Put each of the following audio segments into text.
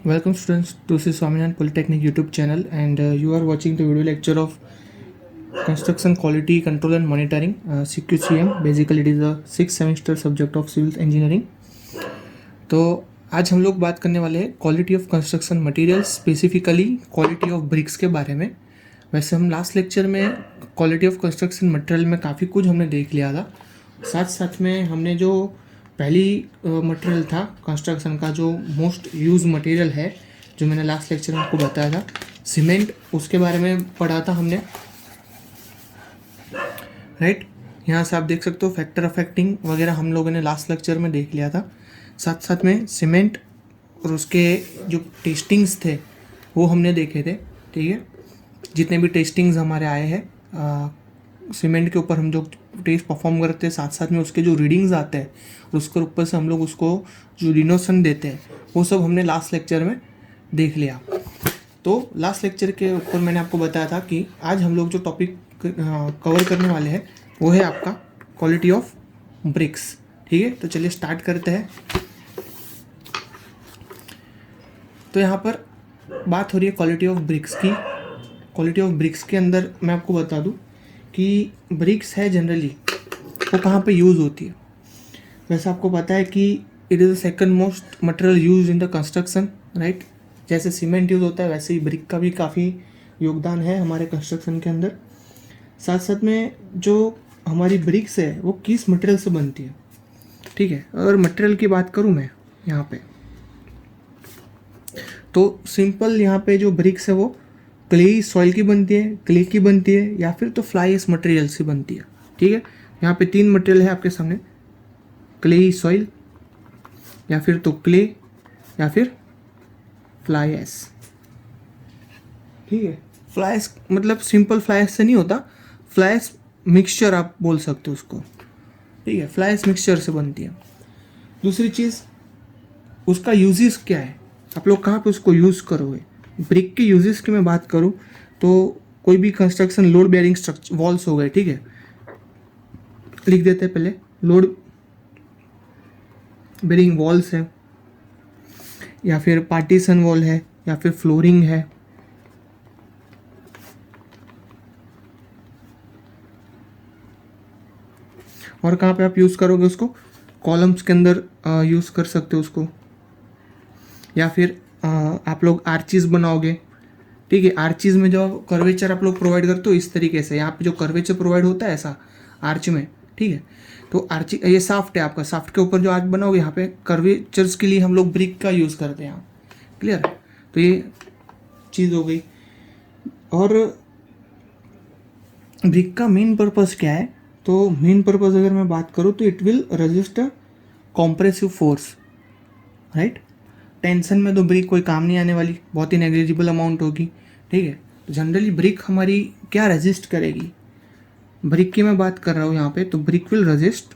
Welcome students to Sri Swaminarayan Polytechnic YouTube channel, and you are watching the video lecture of Construction Quality Control and Monitoring, CQCM. Basically it is a 6th semester subject of Civil Engineering. तो आज हम लोग बात करने वाले हैं quality of construction material, specifically quality of BRICS के बारे में। वैसे हम लास्ट लेक्चर में क्वालिटी ऑफ कंस्ट्रक्शन मटेरियल में काफ़ी कुछ हमने देख लिया था। साथ साथ में हमने जो पहली मटेरियल था कंस्ट्रक्शन का, जो मोस्ट यूज मटेरियल है, जो मैंने लास्ट लेक्चर में आपको बताया था, सीमेंट, उसके बारे में पढ़ा था हमने, राइट। यहाँ से आप देख सकते हो फैक्टर अफेक्टिंग वगैरह हम लोगों ने लास्ट लेक्चर में देख लिया था। साथ साथ में सीमेंट और उसके जो टेस्टिंग्स थे वो हमने देखे थे, ठीक है। जितने भी टेस्टिंग्स हमारे आए हैं सीमेंट के ऊपर, हम जो टेस्ट परफॉर्म करते हैं, साथ साथ में उसके जो रीडिंग्स आते हैं और उसके ऊपर से हम लोग उसको जो डिनोशन देते हैं, वो सब हमने लास्ट लेक्चर में देख लिया। तो लास्ट लेक्चर के ऊपर मैंने आपको बताया था कि आज हम लोग जो टॉपिक कवर करने वाले हैं वो है आपका क्वालिटी ऑफ ब्रिक्स, ठीक है। तो चलिए स्टार्ट करते हैं। तो यहाँ पर बात हो रही है क्वालिटी ऑफ ब्रिक्स की। क्वालिटी ऑफ ब्रिक्स के अंदर मैं आपको बता दूँ कि ब्रिक्स है जनरली वो कहाँ पे यूज़ होती है। वैसे आपको पता है कि it is the second most material use in the construction, right. जैसे सीमेंट यूज़ होता है वैसे ही ब्रिक का भी काफ़ी योगदान है हमारे कंस्ट्रक्शन के अंदर। साथ साथ में जो हमारी ब्रिक्स है वो किस मटेरियल से बनती है, ठीक है। अगर मटेरियल की बात करूँ मैं यहाँ पे, तो सिंपल यहाँ पे जो ब्रिक्स है वो क्ले सॉइल की बनती है, क्ले की बनती है, या फिर तो फ्लाई एश मटेरियल से बनती है, ठीक है। यहाँ पे 3 मटेरियल है आपके सामने, क्ले सॉइल, या फिर तो क्ले, या फिर फ्लाई एश, ठीक है। फ्लाई एश मतलब सिंपल फ्लाई एश से नहीं होता, फ्लाई एश मिक्सचर आप बोल सकते हो उसको, ठीक है। फ्लाई एश मिक्सचर से बनती है। दूसरी चीज़, उसका यूजेस क्या है, आप लोग कहाँ पे उसको यूज़ करोगे। ब्रिक के यूजेस की मैं बात करूँ तो कोई भी construction load bearing structure walls हो गए, ठीक है, लिख देते हैं पहले। लोड बेयरिंग वॉल्स है, या फिर पार्टीशन वॉल है, या फिर फ्लोरिंग है, और कहाँ पे आप यूज़ करोगे उसको, कॉलम्स के अंदर यूज़ कर सकते हो उसको, या फिर आप लोग आर्चिज बनाओगे, ठीक है। आर्चिज में जो कर्वेचर आप लोग प्रोवाइड करते हो इस तरीके से, यहाँ पे जो कर्वेचर प्रोवाइड होता है ऐसा आर्च में, ठीक है। तो आर्च, ये साफ्ट है आपका, साफ्ट के ऊपर जो आर्च बनाओगे यहाँ पे कर्वेचर्स के लिए हम लोग ब्रिक का यूज़ करते हैं यहाँ, क्लियर। तो ये चीज़ हो गई। और ब्रिक का मेन पर्पज़ क्या है, तो मेन पर्पज़ अगर मैं बात करूँ तो it will resist compressive force, right. Tension में तो ब्रिक कोई काम नहीं आने वाली, बहुत ही नेग्लिजिबल अमाउंट होगी, ठीक है। तो जनरली ब्रिक हमारी क्या रेजिस्ट करेगी, ब्रिक की मैं बात कर रहा हूँ यहाँ पे, तो brick will resist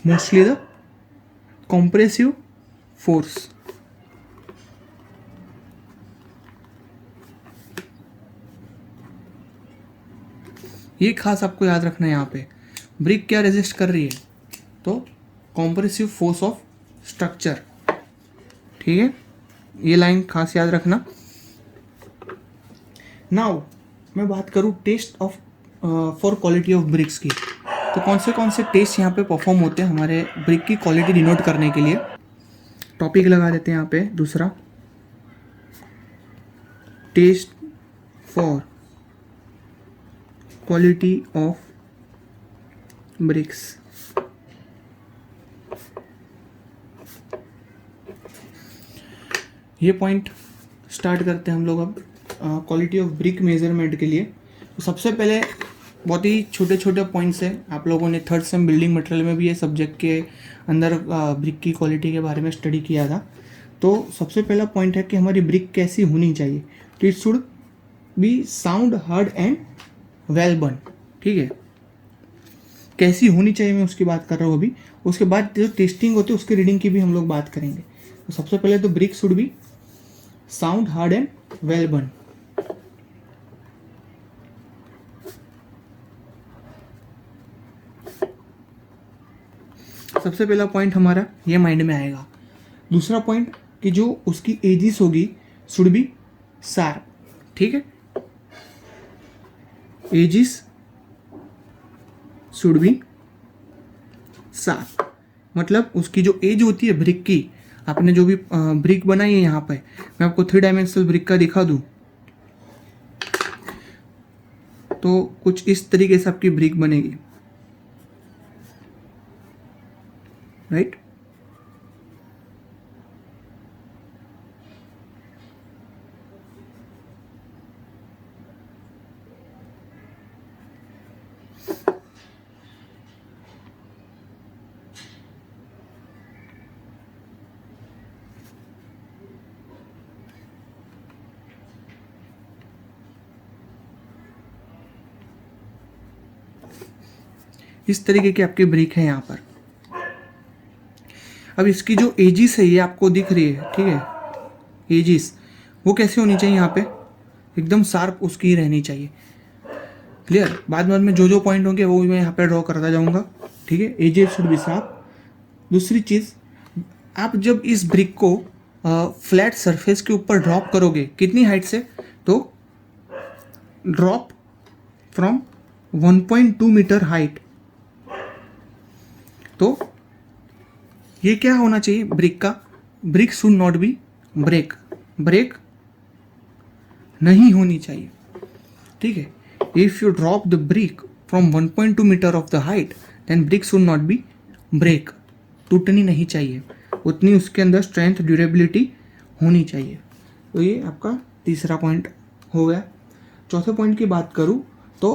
mostly the compressive force. ये खास आपको याद रखना है, यहाँ पे ब्रिक क्या रेजिस्ट कर रही है, तो कॉम्प्रेसिव फोर्स ऑफ स्ट्रक्चर, ठीक है। ये लाइन खास याद रखना। नाउ मैं बात करूँ test of for quality of bricks की, तो कौन से टेस्ट यहाँ पे परफॉर्म होते हैं हमारे ब्रिक की क्वालिटी डिनोट करने के लिए। टॉपिक लगा देते हैं यहाँ पे दूसरा, test for quality of bricks. ये पॉइंट स्टार्ट करते हैं हम लोग अब क्वालिटी ऑफ ब्रिक मेजरमेंट के लिए। तो सबसे पहले बहुत ही छोटे छोटे पॉइंट्स हैं, आप लोगों ने थर्ड सेम बिल्डिंग मटेरियल में भी ये सब्जेक्ट के अंदर ब्रिक की क्वालिटी के बारे में स्टडी किया था। तो सबसे पहला पॉइंट है कि हमारी ब्रिक कैसी होनी चाहिए, तो it should be sound, hard and well burn, ठीक है। कैसी होनी चाहिए मैं उसकी बात कर रहा हूँ अभी। उसके बाद जो टेस्टिंग होती है उसकी रीडिंग की भी हम लोग बात करेंगे। तो सबसे पहले तो brick should be sound, hard and well burn. सबसे पहला पॉइंट हमारा ये माइंड में आएगा। दूसरा पॉइंट कि जो उसकी एजिस होगी शुड बी शार्प, ठीक है, एजिस शुड बी शार्प, मतलब उसकी जो एज होती है ब्रिक की, आपने जो भी ब्रिक बनाई है यहाँ पे, मैं आपको 3 डायमेंशनल ब्रिक का दिखा दूँ तो कुछ इस तरीके से आपकी ब्रिक बनेगी, राइट। इस तरीके की आपकी ब्रिक है यहाँ पर। अब इसकी जो एजिस है ये आपको दिख रही है, ठीक है, एजिस वो कैसे होनी चाहिए, यहाँ पे एकदम शार्प उसकी रहनी चाहिए, क्लियर। बाद में जो जो पॉइंट होंगे वो मैं यहाँ पे ड्रॉ करता जाऊँगा, ठीक है। Edges should be sharp. दूसरी चीज़, आप जब इस ब्रिक को फ्लैट सरफेस के ऊपर ड्रॉप करोगे, कितनी हाइट से, तो ड्रॉप फ्रॉम 1.2 मीटर हाइट, तो ये क्या होना चाहिए ब्रिक का, brick should not be break, break नहीं होनी चाहिए, ठीक है। If you drop the brick from 1.2 meter of the height then brick should not be break, टूटनी नहीं चाहिए, उतनी उसके अंदर स्ट्रेंथ ड्यूरेबिलिटी होनी चाहिए। तो ये आपका तीसरा पॉइंट हो गया। चौथे पॉइंट की बात करूँ तो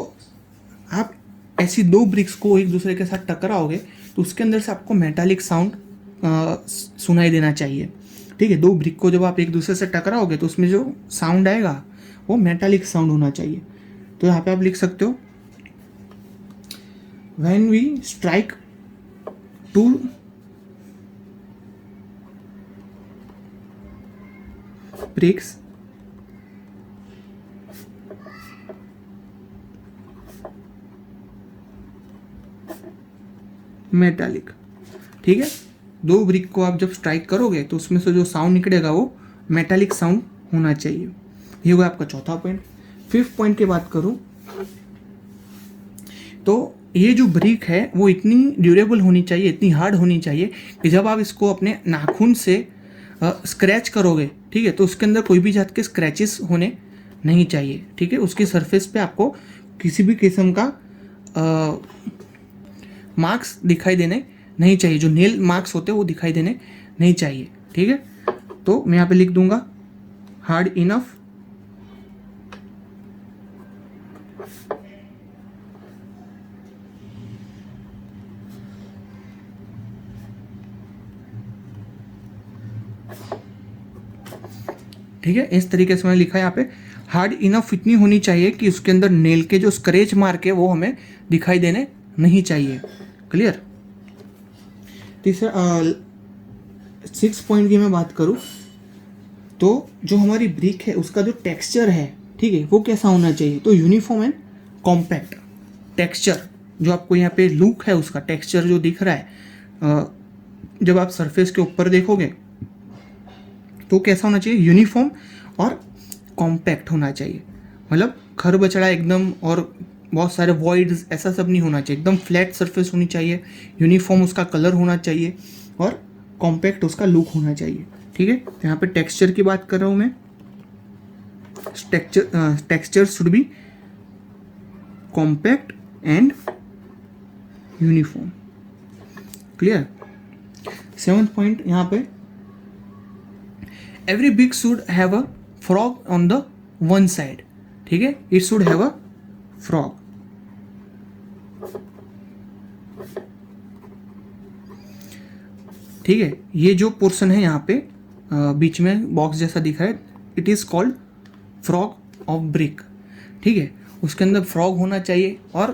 आप ऐसी 2 ब्रिक्स को एक दूसरे के साथ टकराओगे तो उसके अंदर से आपको मेटालिक साउंड सुनाई देना चाहिए, ठीक है। 2 ब्रिक को जब आप एक दूसरे से टकराओगे तो उसमें जो साउंड आएगा वो मेटालिक साउंड होना चाहिए। तो यहाँ पे आप लिख सकते हो, when we strike 2 bricks metallic, ठीक है। 2 ब्रिक को आप जब स्ट्राइक करोगे तो उसमें से जो साउंड निकलेगा वो मेटालिक साउंड होना चाहिए। ये होगा आपका चौथा पॉइंट। 5th पॉइंट की बात करूं तो ये जो ब्रिक है वो इतनी ड्यूरेबल होनी चाहिए, इतनी हार्ड होनी चाहिए कि जब आप इसको अपने नाखून से स्क्रैच करोगे, ठीक है, तो उसके अंदर कोई भी जात के स्क्रैचेस होने नहीं चाहिए, ठीक है। उसकी सरफेस पे आपको किसी भी किस्म का मार्क्स दिखाई देने नहीं चाहिए, जो नेल मार्क्स होते हैं वो दिखाई देने नहीं चाहिए, ठीक है। तो मैं यहाँ पे लिख दूंगा हार्ड इनफ ठीक है। इस तरीके से मैंने लिखा है यहाँ पे, हार्ड इनफ इतनी होनी चाहिए कि उसके अंदर नेल के जो स्क्रैच मार्क है वो हमें दिखाई देने नहीं चाहिए, क्लियर। तीसरा 6 पॉइंट की मैं बात करूँ तो जो हमारी ब्रिक है उसका जो टेक्सचर है, ठीक है, वो कैसा होना चाहिए, तो यूनिफॉर्म एंड कॉम्पैक्ट टेक्सचर, जो आपको यहाँ पे लुक है उसका टेक्सचर जो दिख रहा है जब आप सरफेस के ऊपर देखोगे तो कैसा होना चाहिए, यूनिफॉर्म और कॉम्पैक्ट होना चाहिए, मतलब खरबचड़ा एकदम और बहुत सारे वॉइड्स ऐसा सब नहीं होना चाहिए, एकदम फ्लैट सरफेस होनी चाहिए, यूनिफॉर्म उसका कलर होना चाहिए और कॉम्पैक्ट उसका लुक होना चाहिए, ठीक है। तो यहाँ पे टेक्सचर की बात कर रहा हूँ मैं, texture should be compact and uniform, clear. 7th point यहाँ पे, every brick should have a frog on the one side, ठीक है, it should have a frog, ठीक है। ये जो पोर्शन है यहाँ पे बीच में बॉक्स जैसा दिखा है, it is called frog of brick, ठीक है। उसके अंदर फ्रॉग होना चाहिए और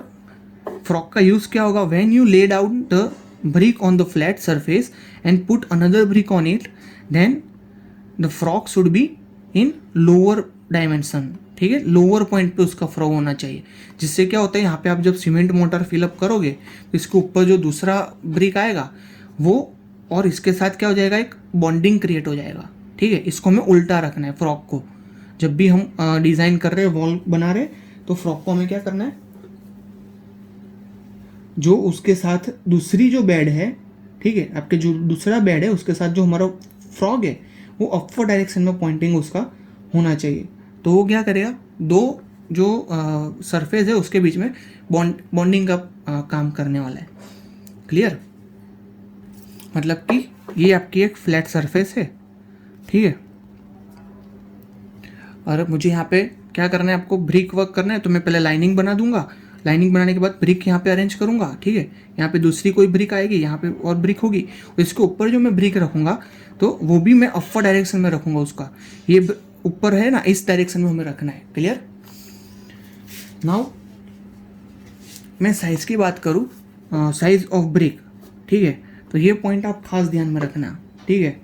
फ्रॉग का यूज क्या होगा, when you laid out the brick on the flat surface and put another brick on it then the frog should be in lower dimension, ठीक है, लोअर पॉइंट पे उसका फ्रॉग होना चाहिए, जिससे क्या होता है यहाँ पे आप जब सीमेंट मोटर फिलअप करोगे तो इसके ऊपर जो दूसरा ब्रिक आएगा वो, और इसके साथ क्या हो जाएगा, एक बॉन्डिंग क्रिएट हो जाएगा। ठीक है, इसको हमें उल्टा रखना है फ्रॉक को। जब भी हम डिज़ाइन कर रहे हैं, वॉल बना रहे, तो फ्रॉक को हमें क्या करना है, जो उसके साथ दूसरी जो बेड है, ठीक है, आपके जो दूसरा बेड है उसके साथ जो हमारा फ्रॉग है वो अपवर्ड डायरेक्शन में पॉइंटिंग उसका होना चाहिए। तो वो क्या करेगा, दो जो सरफेस है उसके बीच में बॉन्डिंग का काम करने वाला है। क्लियर? मतलब कि ये आपकी एक फ्लैट सरफेस है, ठीक है, और मुझे यहाँ पे क्या करना है, आपको ब्रिक वर्क करना है, तो मैं पहले लाइनिंग बना दूंगा। लाइनिंग बनाने के बाद ब्रिक यहाँ पे अरेंज करूँगा। ठीक है, यहाँ पे दूसरी कोई ब्रिक आएगी, यहाँ पे और ब्रिक होगी, और इसके ऊपर जो मैं ब्रिक रखूँगा तो वो भी मैं अपर डायरेक्शन में रखूँगा उसका। ये ऊपर है ना, इस डायरेक्शन में हमें रखना है। क्लियर? नाउ मैं साइज़ की बात करूँ, साइज ऑफ ब्रिक, ठीक है, तो ये पॉइंट आप खास ध्यान में रखना। ठीक है,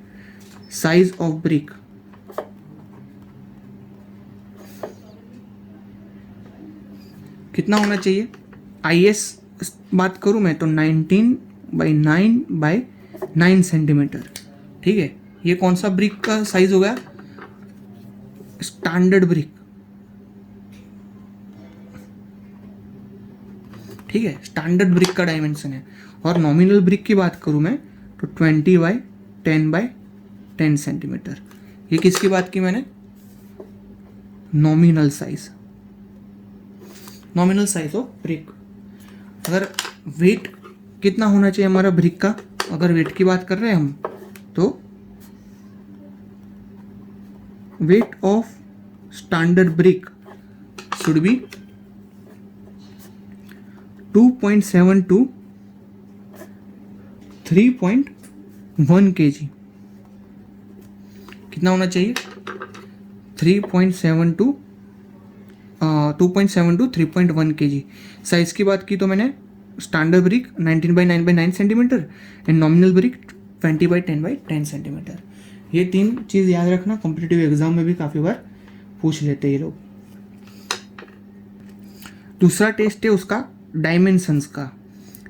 साइज ऑफ ब्रिक कितना होना चाहिए, IS बात करूँ मैं तो 19/9/9 सेंटीमीटर। ठीक है, ये कौन सा ब्रिक का साइज हो गया, स्टैंडर्ड ब्रिक। ठीक है, स्टैंडर्ड ब्रिक का डायमेंशन है। और नॉमिनल ब्रिक की बात करूँ मैं तो 20/10/10 सेंटीमीटर। ये किसकी बात की मैंने, nominal size, nominal size of brick. अगर वेट कितना होना चाहिए हमारा ब्रिक का, अगर वेट की बात कर रहे हैं हम, तो weight of standard brick should be 2.7 to 3.1 kg। कितना होना चाहिए, 2.7 to 3.1 kg। साइज की बात की तो मैंने standard brick 19/9/9 centimetre and nominal brick 20/10/10 centimetre. ये तीन चीज़ याद रखना, कॉम्पिटिटिव एग्जाम में भी काफ़ी बार पूछ लेते हैं ये लोग। दूसरा टेस्ट है उसका डायमेंशंस का।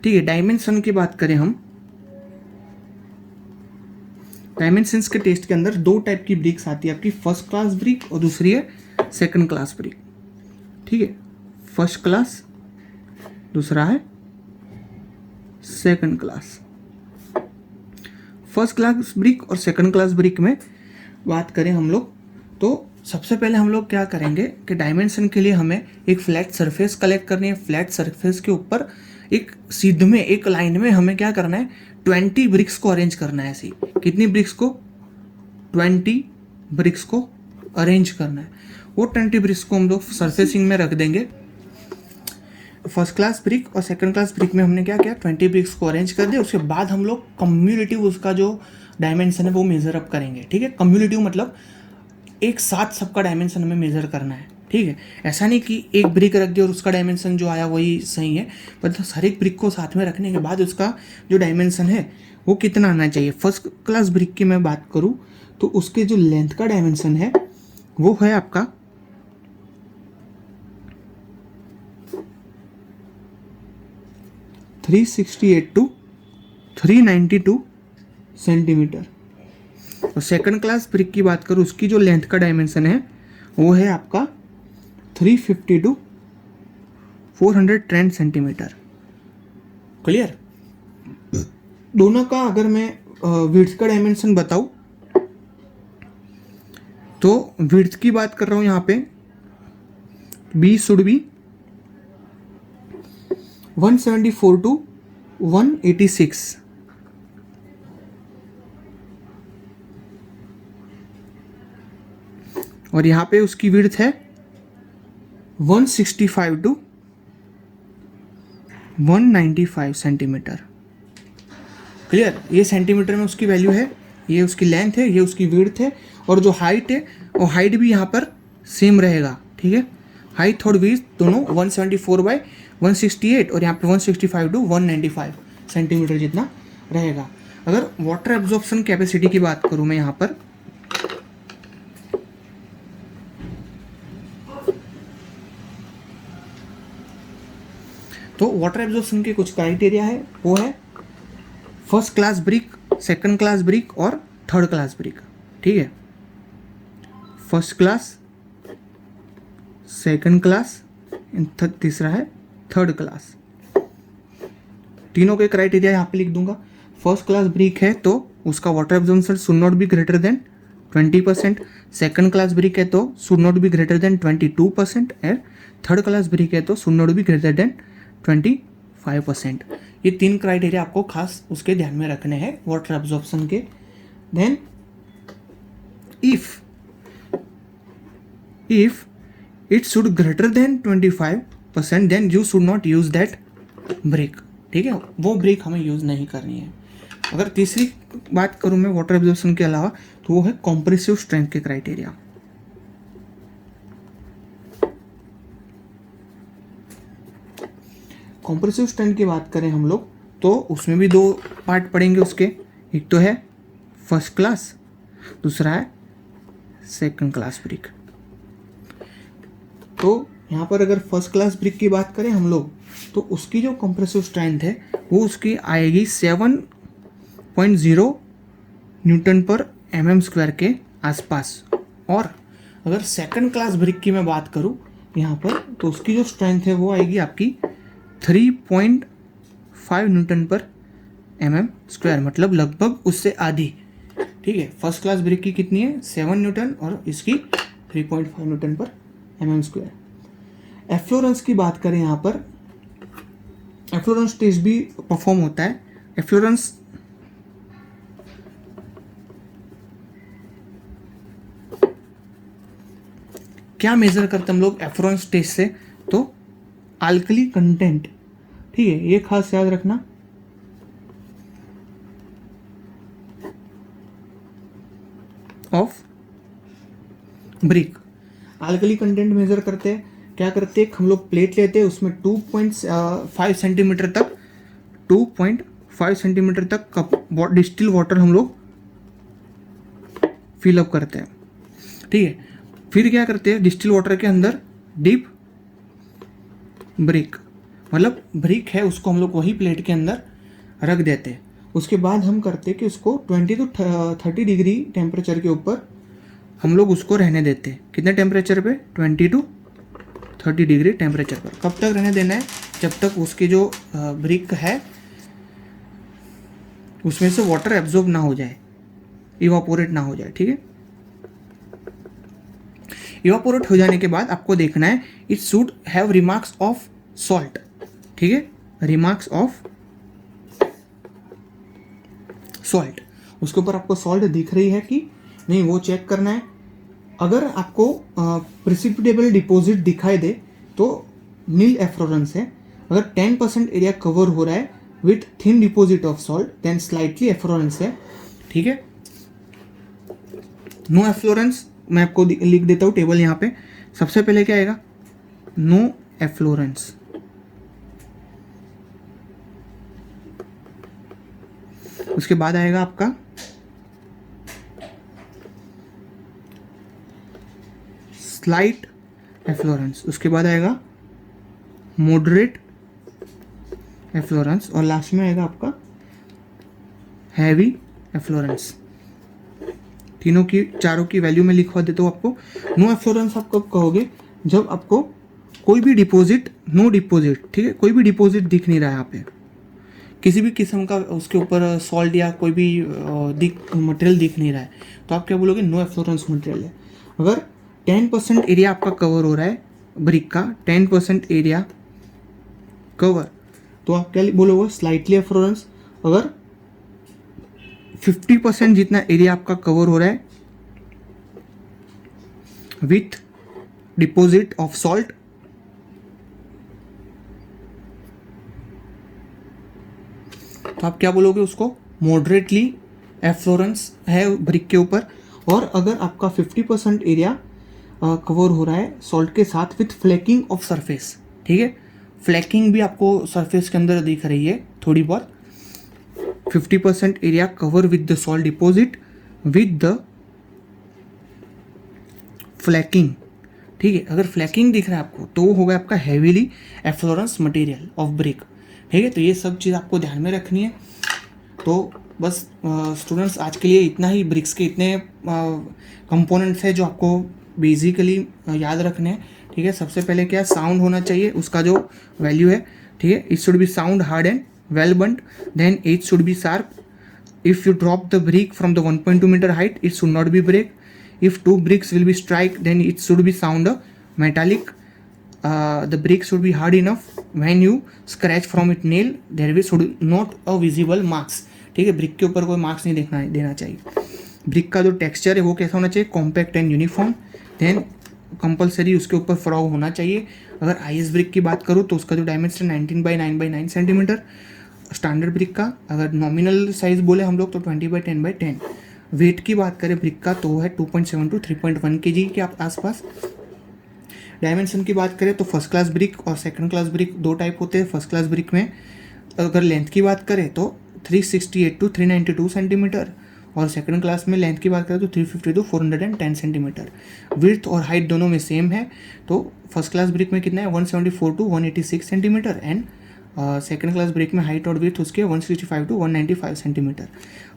ठीक है, डायमेंशन की बात करें हम, डायमेंशंस के टेस्ट के अंदर दो टाइप की ब्रिक्स आती है आपकी, फर्स्ट क्लास ब्रिक और दूसरी है सेकंड क्लास ब्रिक। ठीक है, फर्स्ट क्लास, दूसरा है second class. First class brick और सेकंड क्लास ब्रिक में बात करें हम लोग, तो सबसे पहले हम लोग क्या करेंगे कि डायमेंशन के लिए हमें एक फ्लैट सरफेस कलेक्ट करनी है। फ्लैट सरफेस के ऊपर एक सीध में, एक लाइन में हमें क्या करना है, 20 ब्रिक्स को अरेंज करना है। ऐसी कितनी ब्रिक्स को, 20 ब्रिक्स को अरेंज करना है। वो 20 ब्रिक्स को हम लोग सरफेसिंग में रख देंगे। फर्स्ट क्लास ब्रिक और सेकंड क्लास ब्रिक में हमने क्या किया, 20 ब्रिक्स को अरेंज कर दिया। उसके बाद हम लोग कम्युलेटिव उसका जो डायमेंशन है वो मेजर अप करेंगे। ठीक है, कम्युलेटिव मतलब एक साथ सबका डायमेंशन हमें मेजर करना है। ठीक है, ऐसा नहीं कि एक ब्रिक रख दिया और उसका डायमेंशन जो आया वही सही है, मतलब हर एक ब्रिक को साथ में रखने के बाद उसका जो डायमेंशन है वो कितना आना चाहिए। फर्स्ट क्लास ब्रिक की मैं बात करूँ तो उसके जो लेंथ का डायमेंशन है वो है आपका 368 to 392 सेंटीमीटर। और सेकंड क्लास ब्रिक की बात करूँ, उसकी जो लेंथ का डायमेंशन है वो है आपका 350 to 410 सेंटीमीटर। क्लियर? दोनों का अगर मैं विड्थ का डायमेंशन बताऊँ तो विड्थ की बात कर रहा हूँ यहाँ पे, बी शुड बी 174 to 186। और यहाँ पे उसकी विड्थ है 165 to 195 सेंटीमीटर। क्लियर? ये सेंटीमीटर में उसकी वैल्यू है, ये उसकी लेंथ है, ये उसकी विड्थ है, और जो हाइट है वो हाइट भी यहाँ पर सेम रहेगा। ठीक है, हाइट और विड्थ दोनों 174/168 और यहाँ पे 165 to 195 सेंटीमीटर जितना रहेगा। अगर वाटर एब्जॉर्प्शन कैपेसिटी की बात करूँ मैं यहाँ पर, तो वाटर एब्जॉर्प्शन के कुछ क्राइटेरिया है, वो है first class brick, second class brick और थर्ड क्लास ब्रिक, ठीक है। फर्स्ट क्लास, सेकंड क्लास, तीसरा है थर्ड क्लास। तीनों के क्राइटेरिया यहाँ पे लिख दूंगा। फर्स्ट क्लास ब्रिक है तो उसका water absorption should not be greater than 20%, second class brick है तो should not be greater than 22%, और थर्ड क्लास ब्रिक है तो should not be greater than 25%। ये 3 क्राइटेरिया आपको खास उसके ध्यान में रखने हैं वाटर एब्जॉर्प्शन के। Then if it should greater than 25%, then you should not use that brick, ठीक है। वो ब्रिक हमें यूज नहीं करनी है। अगर तीसरी बात करूं मैं वाटर एब्जॉर्प्शन के अलावा, तो वो है कॉम्प्रेसिव स्ट्रेंथ के क्राइटेरिया। कॉम्प्रेसिव स्ट्रेंथ की बात करें हम लोग तो उसमें भी 2 पार्ट पड़ेंगे उसके। एक तो है फर्स्ट क्लास, दूसरा है सेकंड क्लास ब्रिक। तो यहाँ पर अगर फर्स्ट क्लास ब्रिक की बात करें हम लोग, तो उसकी जो कंप्रेसिव स्ट्रेंथ है वो उसकी आएगी 7.0 न्यूटन पर mm² के आसपास। और अगर सेकंड क्लास ब्रिक की मैं बात करूँ यहाँ पर, तो उसकी जो स्ट्रेंथ है वो आएगी आपकी 3.5 न्यूटन पर mm², मतलब लगभग उससे आधी, ठीक है। फर्स्ट क्लास ब्रिक की कितनी है 7 न्यूटन और इसकी 3.5 न्यूटन पर mm²। एफ्लोरेंस की बात करें यहाँ पर, एफ्लोरेंस टेस्ट भी परफॉर्म होता है। एफ्लोरेंस क्या मेजर करते हैं हम लोग एफ्लोरेंस टेस्ट से, तो अल्कली कंटेंट, ठीक है, ये खास याद रखना। Of brick, alkali content measure करते हैं। क्या करते हैं हम लोग, प्लेट लेते हैं, उसमें 2.5 सेंटीमीटर तक डिस्टिल वाटर हम लोग फिलअप करते हैं, ठीक है। फिर क्या करते हैं, डिस्टिल वाटर के अंदर डीप ब्रिक, मतलब ब्रिक है उसको हम लोग वही प्लेट के अंदर रख देते हैं। उसके बाद हम करते हैं कि उसको 20 to 30 डिग्री टेम्परेचर के ऊपर हम लोग उसको रहने देते हैं। कितने टेम्परेचर पे, 20 to 30 डिग्री टेम्परेचर पर। कब तक रहने देना है, जब तक उसकी जो ब्रिक है उसमें से वाटर एब्जॉर्ब ना हो जाए, इवापोरेट ना हो जाए, ठीक है। इवापोरेट हो जाने के बाद आपको देखना है it should have remarks of salt, ठीक है, रिमार्क्स ऑफ सॉल्ट। उसके ऊपर आपको सॉल्ट दिख रही है कि नहीं, वो चेक करना है। अगर आपको प्रिसिपिटेबल डिपॉजिट दिखाई दे तो नील एफ्लोरेंस है। अगर 10% एरिया कवर हो रहा है with thin deposit of salt, then slightly efflorescence है, ठीक है। नो एफ्लोरेंस मैं आपको लिख देता हूँ टेबल यहाँ पे। सबसे पहले क्या आएगा, नो एफ्लोरेंस। उसके बाद आएगा आपका स्लाइट एफ्लोरेंस, उसके बाद आएगा मॉडरेट एफ्लोरेंस, और लास्ट में आएगा आपका हैवी एफ्लोरेंस। तीनों की, चारों की वैल्यू में लिखवा देता हूँ आपको। नो एफ्लोरेंस आप कब कहोगे, जब आपको कोई भी डिपॉजिट, नो डिपॉजिट, ठीक है, कोई भी डिपॉजिट दिख नहीं रहा है यहाँ पे, किसी भी किस्म का उसके ऊपर सॉल्ट या कोई भी मटेरियल दिख नहीं रहा है, तो आप क्या बोलोगे, नो एफ्लोरेंस मटेरियल है। अगर 10% एरिया आपका कवर हो रहा है ब्रिक का, 10% एरिया कवर, तो आप क्या बोलोगे, स्लाइटली एफ्लोरेंस। अगर 50% जितना एरिया आपका कवर हो रहा है विथ डिपॉजिट ऑफ सॉल्ट, तो आप क्या बोलोगे उसको, मॉडरेटली एफ्लोरेंस है ब्रिक के ऊपर। और अगर आपका 50% एरिया कवर हो रहा है सॉल्ट के साथ विथ फ्लैकिंग ऑफ सरफेस, ठीक है, फ्लैकिंग भी आपको सरफेस के अंदर दिख रही है थोड़ी बहुत। 50% area cover with the salt deposit with the फ्लैकिंग, ठीक है। अगर फ्लैकिंग दिख रहा है आपको तो वो होगा आपका heavily efflorescence material of brick, ठीक है। तो ये सब चीज़ आपको ध्यान में रखनी है। तो बस स्टूडेंट्स आज के लिए इतना ही। ब्रिक्स के इतने कंपोनेंट्स हैं जो आपको बेसिकली याद रखने हैं, ठीक है। सबसे पहले क्या साउंड होना चाहिए, उसका जो वैल्यू है, ठीक है। It should be sound hard and well burnt, then edge should be sharp. If you drop the brick from the 1.2 meter height, it should not be break. If two bricks will be strike, then it should be sound metallic. The brick should be hard enough. When you scratch from it nail, there will should not a visible marks. ठीक है, brick के ऊपर कोई marks नहीं देना चाहिए। Brick का जो टेक्सचर है वो कैसा होना चाहिए, compact and uniform. Then compulsory उसके ऊपर फ्रॉग होना चाहिए। अगर आईएस ब्रिक की बात करूँ तो उसका जो dimension 19x9x9 centimetre standard brick का। अगर नॉमिनल साइज बोले हम लोग तो 20x10x10। वेट की बात करें ब्रिक का तो वो है 2.7 to 3.1 kg के आसपास। डायमेंशन की बात करें तो फर्स्ट क्लास ब्रिक और सेकंड क्लास ब्रिक दो टाइप होते हैं। फर्स्ट क्लास ब्रिक में अगर लेंथ की बात करें तो 368 to 392 सेंटीमीटर, और सेकंड क्लास में लेंथ की बात करें तो 350 to 410 सेंटीमीटर। विड्थ और हाइट दोनों में सेम है। तो फर्स्ट क्लास ब्रिक में कितना है 174 to 186 centimetre, and second class brick में हाइट और विड्थ उसके 165 to 195 सेंटीमीटर।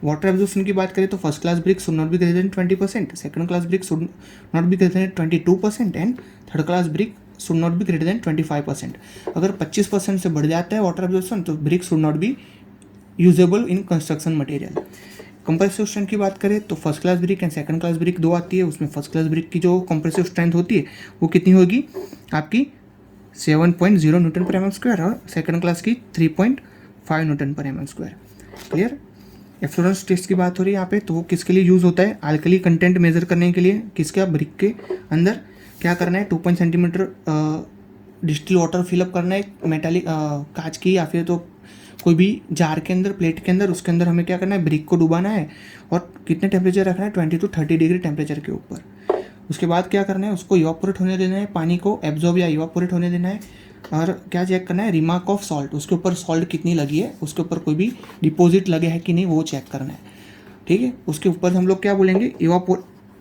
वाटर एब्जॉर्प्शन की बात करें तो first class brick should not be greater than 20%, second class brick should not be greater than 22%, and third class brick should not be greater than 25%। अगर 25% से बढ़ जाता है वाटर एब्जॉर्प्शन तो brick should not B usable in construction material. Compressive strength की बात करें तो first class brick and second class brick दो आती है। उसमें फर्स्ट क्लास ब्रिक की जो कंप्रेसिव स्ट्रेंथ होती है वो कितनी होगी आपकी 7.0 न्यूटन पर mm², और सेकंड क्लास की 3.5 न्यूटन पर mm²। क्लियर। एफ्लोरेंस टेस्ट की बात हो रही है यहाँ पे, तो वो किसके लिए यूज़ होता है, अल्कली कंटेंट मेजर करने के लिए। किसका, ब्रिक के अंदर क्या करना है, 2 सेंटीमीटर डिस्टिल वाटर फिलअप करना है मेटालिक कांच की या फिर तो कोई भी जार के अंदर, प्लेट के अंदर। उसके अंदर हमें क्या करना है, ब्रिक को डुबाना है, और कितने टेम्परेचर रखना है 20 to 30 डिग्री टेम्परेचर के ऊपर। उसके बाद क्या करना है, उसको इवापोरेट होने देना है, पानी को एब्जॉर्ब या इवापोरेट होने देना है। और क्या चेक करना है, रिमार्क ऑफ सॉल्ट, उसके ऊपर सॉल्ट कितनी लगी है, उसके ऊपर कोई भी डिपॉजिट लगे है कि नहीं वो चेक करना है। ठीक है, उसके ऊपर हम लोग क्या बोलेंगे,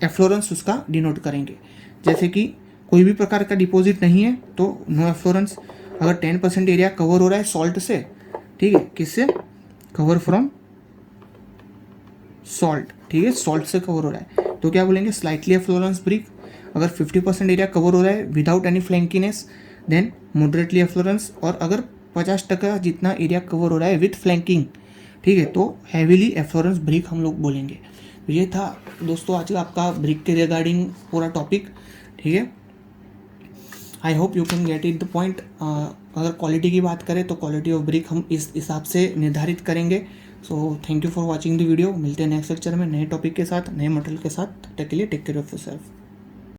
एफ्लोरेंस उसका डिनोट करेंगे। जैसे कि कोई भी प्रकार का डिपॉजिट नहीं है तो नो एफ्लोरेंस। अगर 10% एरिया कवर हो रहा है सॉल्ट से, ठीक है, किससे, कवर फ्रॉम सॉल्ट, ठीक है, सॉल्ट से कवर हो रहा है तो क्या बोलेंगे, स्लाइटली एफ्लोरेंस ब्रिक। अगर 50% एरिया कवर हो रहा है without any फ्लैंकीनेस, then moderately efflorescence. और अगर 50% जितना एरिया कवर हो रहा है विथ फ्लैंकिंग, ठीक है, तो हैवीली एफ्लोरेंस ब्रिक हम लोग बोलेंगे। तो ये था दोस्तों आज का आपका ब्रिक के रिगार्डिंग पूरा टॉपिक। ठीक है, I hope you can get it the point. अगर क्वालिटी की बात करें तो क्वालिटी ऑफ ब्रिक हम इस हिसाब से निर्धारित करेंगे। So thank you for watching the video. मिलते हैं नेक्स्ट लेक्चर में नए टॉपिक के साथ, नए मटेरियल के साथ। तब तक के लिए टेक केयर ऑफ योरसेल्फ।